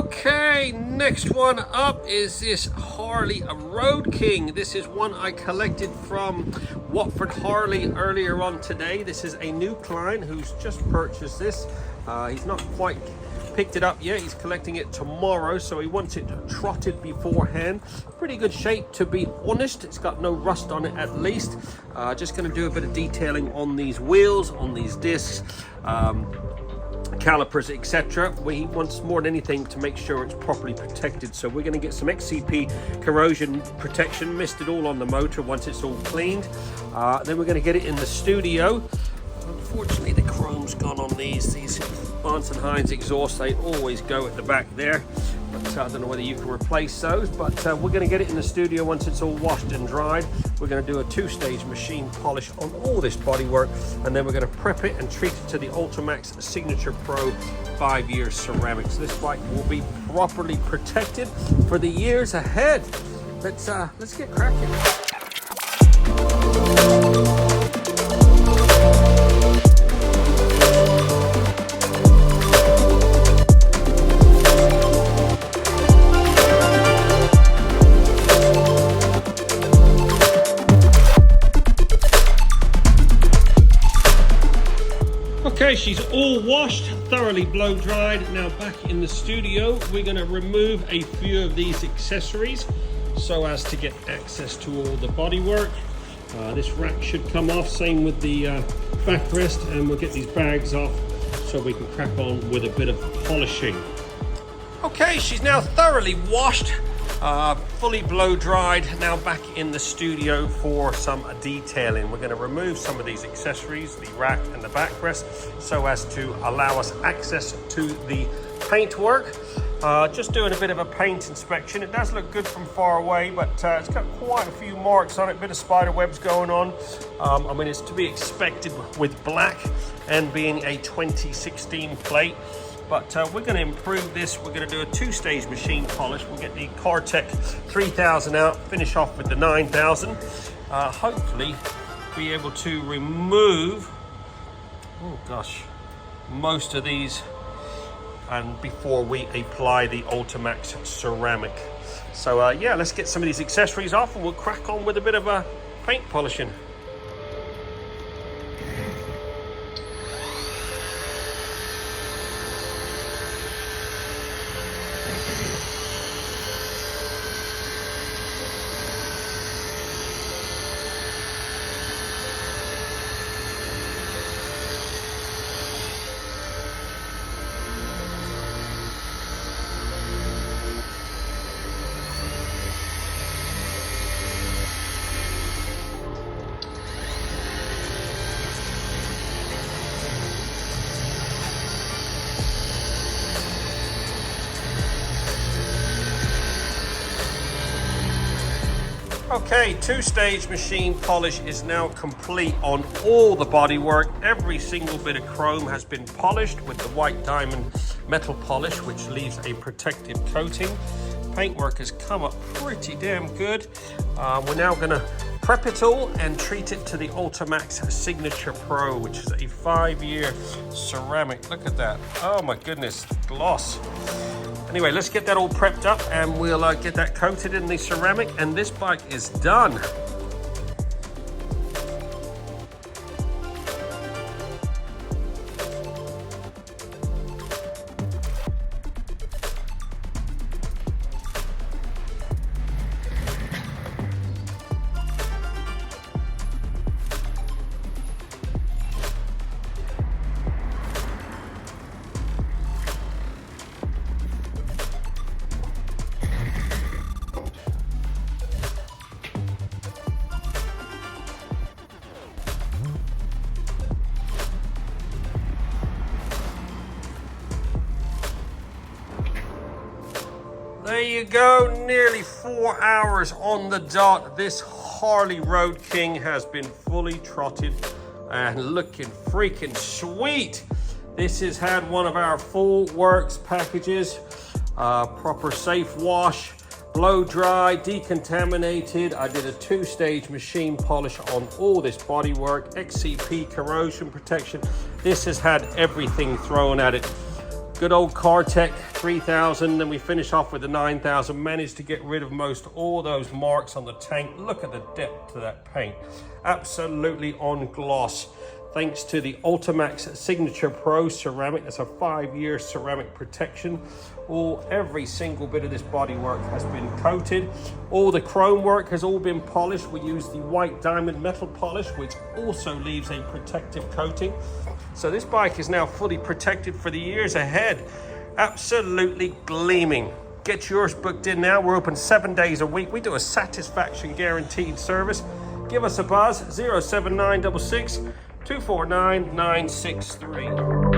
Okay, next one up is this Harley, a Road King. This is one I collected from Watford Harley earlier on today. This is a new client who's just purchased this. He's not quite picked it up yet. He's collecting it tomorrow, so he wants it trotted beforehand. Pretty good shape, to be honest. It's got no rust on it at least. Just going to do a bit of detailing on these wheels, on these discs, calipers, etc. He wants more than anything to make sure it's properly protected, so we're going to get some XCP corrosion protection, mist it all on the motor once it's all cleaned. Then we're going to get it in the studio. Unfortunately, the chrome's gone on these Barnes & Heinz exhausts. They always go at the back there, but I don't know whether you can replace those. But we're going to get it in the studio once it's all washed and dried. We're going to do a two-stage machine polish on all this bodywork, and then we're going to prep it and treat it to the Ultimaxx Signature Pro 5-year ceramics. This bike will be properly protected for the years ahead. Let's get cracking. Okay, she's all washed, thoroughly blow dried. Now back in the studio, we're going to remove a few of these accessories so as to get access to all the bodywork. This rack should come off, same with the backrest, and we'll get these bags off so we can crack on with a bit of polishing. Okay, she's now thoroughly washed, fully blow dried. Now back in the studio for some detailing. We're going to remove some of these accessories, the rack and the backrest, so as to allow us access to the paintwork. Just doing a bit of a paint inspection. It does look good from far away, but it's got quite a few marks on it, a bit of spider webs going on. I mean, it's to be expected with black and being a 2016 plate. But we're going to improve this. We're going to do a two-stage machine polish. We'll get the Cartec 3000 out, finish off with the 9000. Hopefully be able to remove, oh gosh, most of these, and before we apply the Ultimaxx ceramic. So yeah, let's get some of these accessories off and we'll crack on with a bit of a paint polishing. Okay, two-stage machine polish is now complete on all the bodywork. Every single bit of chrome has been polished with the white diamond metal polish, which leaves a protective coating. Paintwork has come up pretty damn good. We're now going to prep it all and treat it to the Ultimaxx Signature Pro, which is a 5-year ceramic. Look at that. Oh my goodness, gloss. Anyway, let's get that all prepped up and we'll get that coated in the ceramic, and this bike is done. There you go, nearly 4 hours on the dot. This Harley Road King has been fully trotted and looking freaking sweet. This has had one of our full works packages, proper safe wash, blow dry, decontaminated. I did a two-stage machine polish on all this bodywork, XCP corrosion protection. This has had everything thrown at it. Good old Cartech 3000, then we finish off with the 9000. Managed to get rid of most all those marks on the tank. Look at the depth to that paint. Absolutely on gloss. Thanks to the Ultimaxx Signature Pro ceramic. That's a 5-year ceramic protection. Every single bit of this bodywork has been coated. All the chrome work has all been polished. We use the white diamond metal polish, which also leaves a protective coating. So this bike is now fully protected for the years ahead. Absolutely gleaming. Get yours booked in now. We're open 7 days a week. We do a satisfaction guaranteed service. Give us a buzz, 07966 249 963.